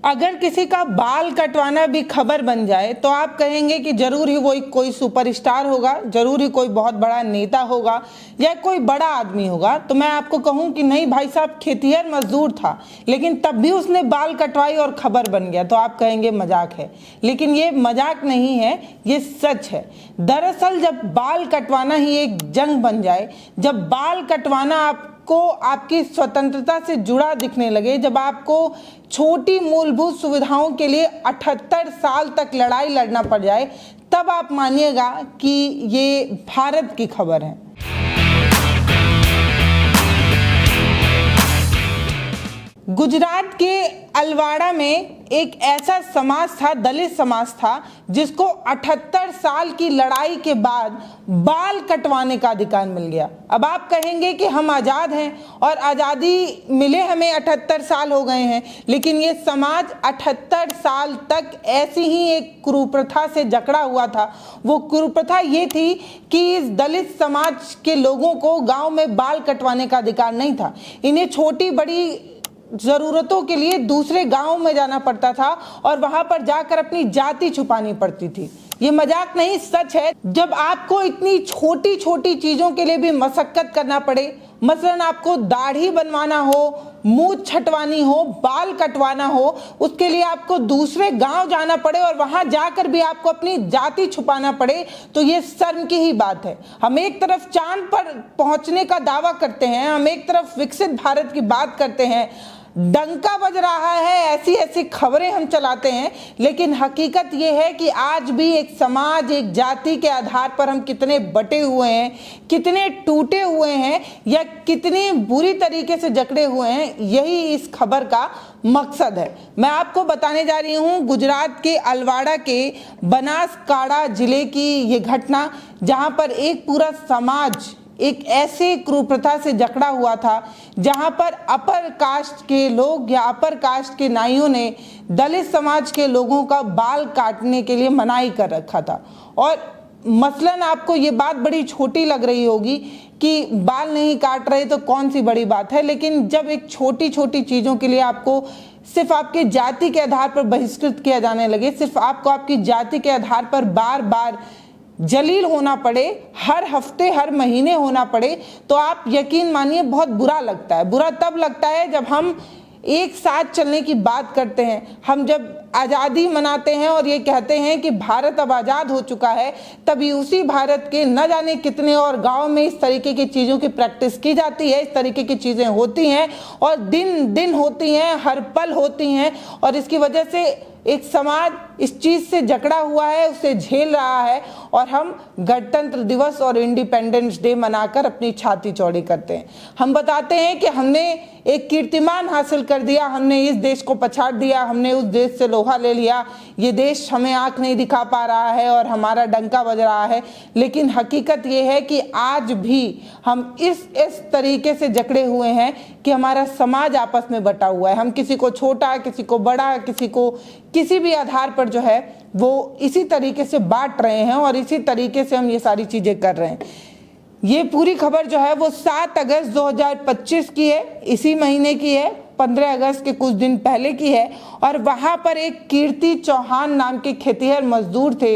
अगर किसी का बाल कटवाना भी खबर बन जाए तो आप कहेंगे कि जरूर ही वो कोई सुपरस्टार होगा, जरूर ही कोई बहुत बड़ा नेता होगा या कोई बड़ा आदमी होगा। तो मैं आपको कहूं कि नहीं भाई साहब, खेतिहर मजदूर था लेकिन तब भी उसने बाल कटवाई और खबर बन गया। तो आप कहेंगे मजाक है, लेकिन ये मजाक नहीं है, ये सच है। दरअसल जब बाल कटवाना ही एक जंग बन जाए, जब बाल कटवाना आपको आपकी स्वतंत्रता से जुड़ा दिखने लगे, जब आपको छोटी मूलभूत सुविधाओं के लिए 78 साल तक लड़ाई लड़ना पड़ जाए, तब आप मानिएगा कि ये भारत की खबर है। गुजरात के अलवाड़ा में एक ऐसा समाज था, दलित समाज था, जिसको 78 साल की लड़ाई के बाद बाल कटवाने का अधिकार मिल गया। अब आप कहेंगे कि हम आज़ाद हैं और आज़ादी मिले हमें 78 साल हो गए हैं, लेकिन ये समाज 78 साल तक ऐसी ही एक कुप्रथा से जकड़ा हुआ था। वो कुप्रथा ये थी कि इस दलित समाज के लोगों को गाँव में बाल कटवाने का अधिकार नहीं था। इन्हें छोटी बड़ी जरूरतों के लिए दूसरे गांव में जाना पड़ता था और वहां पर जाकर अपनी जाति छुपानी पड़ती थी। ये मजाक नहीं, सच है। जब आपको इतनी छोटी छोटी चीजों के लिए भी मशक्कत करना पड़े, मसलन आपको दाढ़ी बनवाना हो, मूंछ छटवानी हो, बाल कटवाना हो, उसके लिए आपको दूसरे गांव जाना पड़े और वहां जाकर भी आपको अपनी जाति छुपाना पड़े, तो ये शर्म की ही बात है। हम एक तरफ चांद पर पहुंचने का दावा करते हैं, हम एक तरफ विकसित भारत की बात करते हैं, डंका बज रहा है, ऐसी ऐसी खबरें हम चलाते हैं, लेकिन हकीकत यह है कि आज भी एक समाज, एक जाति के आधार पर हम कितने बटे हुए हैं, कितने टूटे हुए हैं या कितनी बुरी तरीके से जकड़े हुए हैं, यही इस खबर का मकसद है। मैं आपको बताने जा रही हूं गुजरात के अलवाड़ा के बनासकांठा जिले की ये घटना, जहां पर एक पूरा समाज एक ऐसे कुप्रथा से जकड़ा हुआ था, जहां पर अपर कास्ट के लोग या अपर कास्ट के नाइयों ने दलित समाज के लोगों का बाल काटने के लिए मनाही कर रखा था। और मसलन आपको ये बात बड़ी छोटी लग रही होगी कि बाल नहीं काट रहे तो कौन सी बड़ी बात है, लेकिन जब एक छोटी छोटी चीज़ों के लिए आपको सिर्फ आपके जाति के आधार पर बहिष्कृत किया जाने लगे, सिर्फ आपको आपकी जाति के आधार पर बार बार जलील होना पड़े, हर हफ्ते हर महीने होना पड़े, तो आप यकीन मानिए बहुत बुरा लगता है। बुरा तब लगता है जब हम एक साथ चलने की बात करते हैं, हम जब आज़ादी मनाते हैं और ये कहते हैं कि भारत अब आज़ाद हो चुका है, तभी उसी भारत के न जाने कितने और गांव में इस तरीके की चीज़ों की प्रैक्टिस की जाती है, इस तरीके की चीज़ें होती हैं और दिन दिन होती हैं, हर पल होती हैं। और इसकी वजह से एक समाज इस चीज़ से जकड़ा हुआ है, उसे झेल रहा है, और हम गणतंत्र दिवस और इंडिपेंडेंस डे मनाकर अपनी छाती चौड़ी करते हैं। हम बताते हैं कि हमने एक कीर्तिमान हासिल कर दिया, हमने इस देश को पछाड़ दिया, हमने उस देश से लोहा ले लिया, ये देश हमें आंख नहीं दिखा पा रहा है और हमारा डंका बज रहा है। लेकिन हकीकत ये है कि आज भी हम इस तरीके से जकड़े हुए हैं कि हमारा समाज आपस में बटा हुआ है। हम किसी को छोटा, किसी को बड़ा, किसी को किसी भी आधार पर जो है वो इसी तरीके से बांट रहे हैं और इसी तरीके से हम ये सारी चीज़ें कर रहे हैं। ये पूरी खबर जो है वो 7 अगस्त 2025 की है, इसी महीने की है, 15 अगस्त के कुछ दिन पहले की है। और वहाँ पर एक कीर्ति चौहान नाम के खेतिहर मजदूर थे।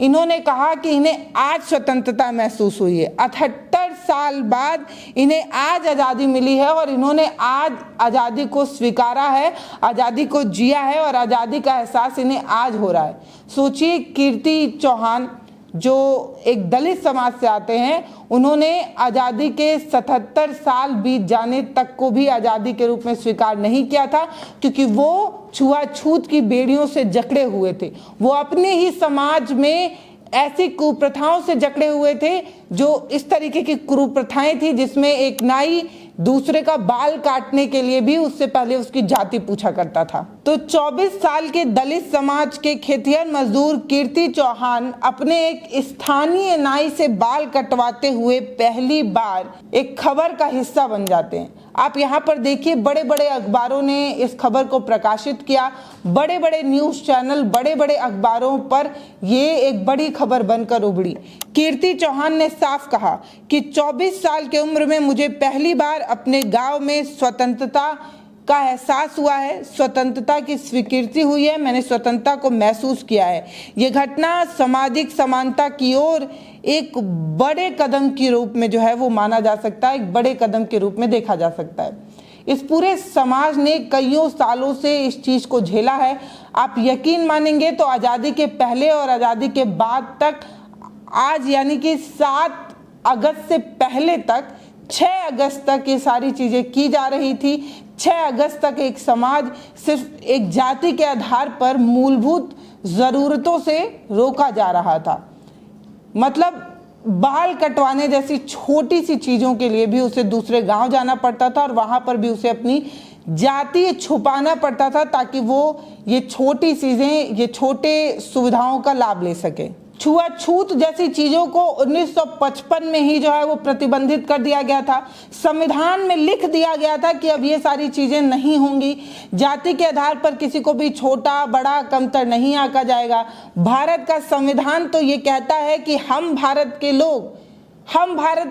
इन्होंने कहा कि इन्हें आज स्वतंत्रता महसूस हुई है, 78 साल बाद इन्हें आज आज़ादी मिली है और इन्होंने आज आज़ादी को स्वीकारा है, आज़ादी को जिया है और आज़ादी का एहसास इन्हें आज हो रहा है। सोचिए, कीर्ति चौहान जो एक दलित समाज से आते हैं, उन्होंने आज़ादी के 77 साल बीत जाने तक को भी आज़ादी के रूप में स्वीकार नहीं किया था, क्योंकि वो छुआछूत की बेड़ियों से जकड़े हुए थे। वो अपने ही समाज में ऐसी कुप्रथाओं से जकड़े हुए थे, जो इस तरीके की कुप्रथाएं थी जिसमें एक नाई दूसरे का बाल काटने के लिए भी उससे पहले उसकी जाति पूछा करता था। तो 24 साल के दलित समाज के खेतिहर मजदूर कीर्ति चौहान अपने एक स्थानीय नाई से बाल कटवाते हुए पहली बार एक खबर का हिस्सा बन जाते हैं। आप यहाँ पर देखिए, बड़े बड़े अखबारों ने इस खबर को प्रकाशित किया, बड़े बड़े न्यूज़ चैनल, बड़े बड़े अखबारों पर ये एक बड़ी खबर बनकर उभरी। कीर्ति चौहान ने साफ कहा कि 24 साल की उम्र में मुझे पहली बार अपने गांव में स्वतंत्रता का एहसास हुआ है, स्वतंत्रता की स्वीकृति हुई है, मैंने स्वतंत्रता को महसूस किया है। ये घटना सामाजिक समानता की ओर एक बड़े कदम के रूप में जो है वो माना जा सकता है, एक बड़े कदम के रूप में देखा जा सकता है। इस पूरे समाज ने कईयों सालों से इस चीज़ को झेला है। आप यकीन मानेंगे तो आज़ादी के पहले और आज़ादी के बाद तक, आज यानी कि 7 अगस्त से पहले तक 6 अगस्त तक ये सारी चीज़ें की जा रही थी। 6 अगस्त तक एक समाज सिर्फ एक जाति के आधार पर मूलभूत ज़रूरतों से रोका जा रहा था। मतलब बाल कटवाने जैसी छोटी सी चीज़ों के लिए भी उसे दूसरे गांव जाना पड़ता था और वहाँ पर भी उसे अपनी जाति छुपाना पड़ता था ताकि वो ये छोटी चीज़ें, ये छोटे सुविधाओं का लाभ ले सके। छुआछूत जैसी चीज़ों को 1955 में ही जो है वो प्रतिबंधित कर दिया गया था। संविधान में लिख दिया गया था कि अब ये सारी चीज़ें नहीं होंगी। जाति के आधार पर किसी को भी छोटा बड़ा कमतर नहीं आंका जाएगा। भारत का संविधान तो ये कहता है कि हम भारत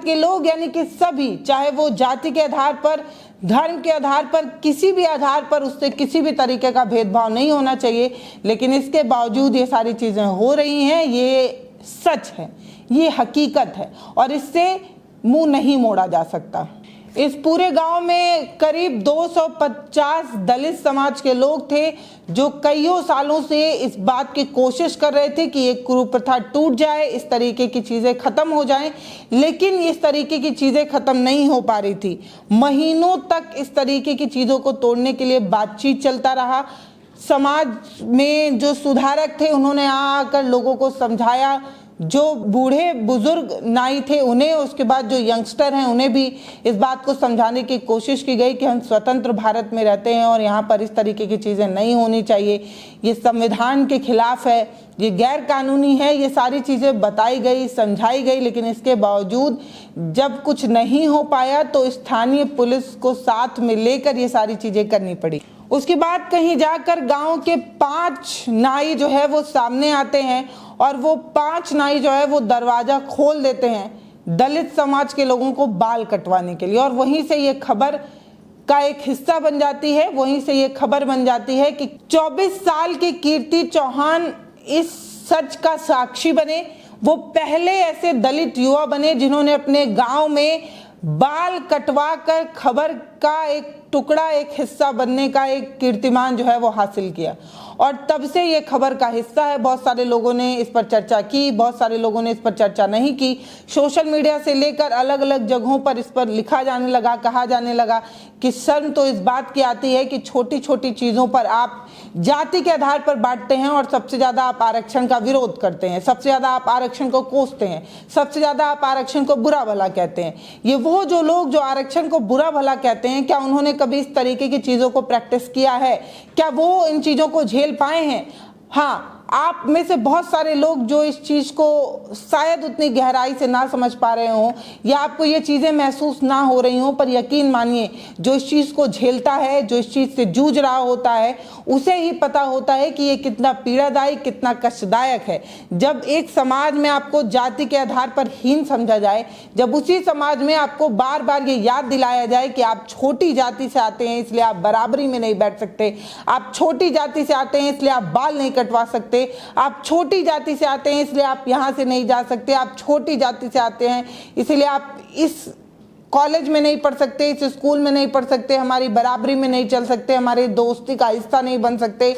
के लोग यानी कि सभी, चाहे वो जाति के आधार पर, धर्म के आधार पर, किसी भी आधार पर उससे किसी भी तरीके का भेदभाव नहीं होना चाहिए। लेकिन इसके बावजूद ये सारी चीज़ें हो रही हैं, ये सच है, ये हकीकत है और इससे मुंह नहीं मोड़ा जा सकता। इस पूरे गांव में करीब 250 दलित समाज के लोग थे जो कईयों सालों से इस बात की कोशिश कर रहे थे कि ये कुप्रथा टूट जाए, इस तरीके की चीज़ें ख़त्म हो जाएं, लेकिन इस तरीके की चीज़ें ख़त्म नहीं हो पा रही थी। महीनों तक इस तरीके की चीज़ों को तोड़ने के लिए बातचीत चलता रहा। समाज में जो सुधारक थे उन्होंने आकर लोगों को समझाया, जो बूढ़े बुजुर्ग नाई थे उन्हें, उसके बाद जो यंगस्टर हैं उन्हें भी इस बात को समझाने की कोशिश की गई कि हम स्वतंत्र भारत में रहते हैं और यहाँ पर इस तरीके की चीज़ें नहीं होनी चाहिए, ये संविधान के खिलाफ है, ये गैर कानूनी है। ये सारी चीज़ें बताई गई, समझाई गई, लेकिन इसके बावजूद जब कुछ नहीं हो पाया तो स्थानीय पुलिस को साथ में लेकर ये सारी चीज़ें करनी पड़ी। उसके बाद कहीं जाकर गांव के 5 नाई जो है वो सामने आते हैं और वो 5 नाई जो है वो दरवाज़ा खोल देते हैं दलित समाज के लोगों को बाल कटवाने के लिए, और वहीं से ये खबर का एक हिस्सा बन जाती है, वहीं से ये खबर बन जाती है कि 24 साल की कीर्ति चौहान इस सच का साक्षी बने। वो पहले ऐसे दलित युवा बने जिन्होंने अपने गांव में बाल कटवा कर खबर का एक टुकड़ा, एक हिस्सा बनने का एक कीर्तिमान जो है वो हासिल किया, और तब से ये खबर का हिस्सा है। बहुत सारे लोगों ने इस पर चर्चा की, बहुत सारे लोगों ने इस पर चर्चा नहीं की। सोशल मीडिया से लेकर अलग अलग जगहों पर इस पर लिखा जाने लगा, कहा जाने लगा कि शर्म तो इस बात की आती है कि छोटी छोटी चीज़ों पर आप जाति के आधार पर बांटते हैं और सबसे ज़्यादा आप आरक्षण का विरोध करते हैं, सबसे ज़्यादा आप आरक्षण को कोसते हैं, सबसे ज़्यादा आप आरक्षण को बुरा भला कहते हैं। ये वो जो लोग जो आरक्षण को बुरा भला कहते हैं, क्या उन्होंने कभी इस तरीके की चीज़ों को प्रैक्टिस किया है? क्या वो इन चीज़ों को झेल पाए हैं? हाँ, आप में से बहुत सारे लोग जो इस चीज़ को शायद उतनी गहराई से ना समझ पा रहे हों या आपको ये चीज़ें महसूस ना हो रही हों, पर यकीन मानिए जो इस चीज़ को झेलता है, जो इस चीज़ से जूझ रहा होता है, उसे ही पता होता है कि ये कितना पीड़ादायक, कितना कष्टदायक है। जब एक समाज में आपको जाति के आधार पर हीन समझा जाए, जब उसी समाज में आपको बार बार ये याद दिलाया जाए कि आप छोटी जाति से आते हैं इसलिए आप बराबरी में नहीं बैठ सकते, आप छोटी जाति से आते हैं इसलिए आप बाल नहीं कटवा सकते, आप छोटी जाति से आते हैं इसलिए आप यहाँ से नहीं जा सकते, आप छोटी जाति से आते हैं इसलिए आप इस कॉलेज में नहीं पढ़ सकते, इस स्कूल में नहीं पढ़ सकते, हमारी बराबरी में नहीं चल सकते, हमारे दोस्ती का हिस्सा नहीं बन सकते।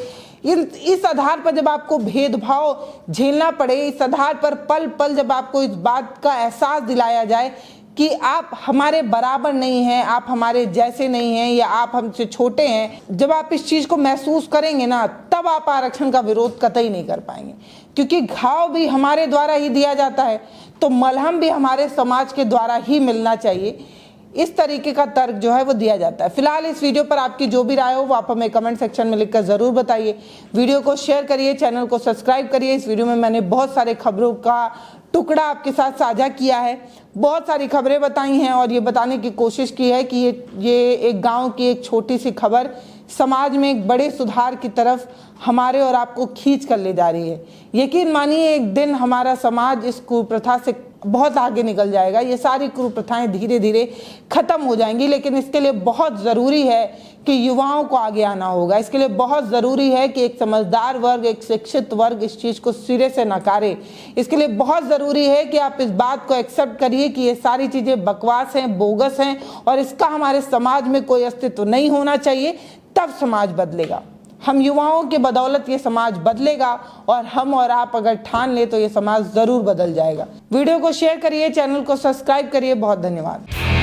इस आधार पर जब आपको भेदभाव झेलना पड़े, इस आधार पर पल पल जब आपको इस बात का एहसास दिलाया जाए कि आप हमारे बराबर नहीं हैं, आप हमारे जैसे नहीं हैं या आप हमसे छोटे हैं, जब आप इस चीज़ को महसूस करेंगे ना, तब आप आरक्षण का विरोध कतई नहीं कर पाएंगे। क्योंकि घाव भी हमारे द्वारा ही दिया जाता है तो मलहम भी हमारे समाज के द्वारा ही मिलना चाहिए। इस तरीके का तर्क जो है वो दिया जाता है। फिलहाल इस वीडियो पर आपकी जो भी राय हो वो आप हमें कमेंट सेक्शन में लिखकर ज़रूर बताइए। वीडियो को शेयर करिए, चैनल को सब्सक्राइब करिए। इस वीडियो में मैंने बहुत सारे खबरों का टुकड़ा आपके साथ साझा किया है, बहुत सारी खबरें बताई हैं और ये बताने की कोशिश की है कि ये एक गांव की एक छोटी सी खबर समाज में एक बड़े सुधार की तरफ हमारे और आपको खींच कर ले जा रही है। यकीन मानिए एक दिन हमारा समाज इस कुप्रथा से बहुत आगे निकल जाएगा, ये सारी कुप्रथाएं धीरे धीरे खत्म हो जाएंगी। लेकिन इसके लिए बहुत ज़रूरी है कि युवाओं को आगे आना होगा। इसके लिए बहुत ज़रूरी है कि एक समझदार वर्ग, एक शिक्षित वर्ग इस चीज़ को सिरे से नकारे। इसके लिए बहुत ज़रूरी है कि आप इस बात को एक्सेप्ट करिए कि ये सारी चीज़ें बकवास हैं, बोगस हैं और इसका हमारे समाज में कोई अस्तित्व नहीं होना चाहिए। तब समाज बदलेगा। हम युवाओं के बदौलत ये समाज बदलेगा और हम और आप अगर ठान ले तो ये समाज ज़रूर बदल जाएगा। वीडियो को शेयर करिए, चैनल को सब्सक्राइब करिए। बहुत धन्यवाद।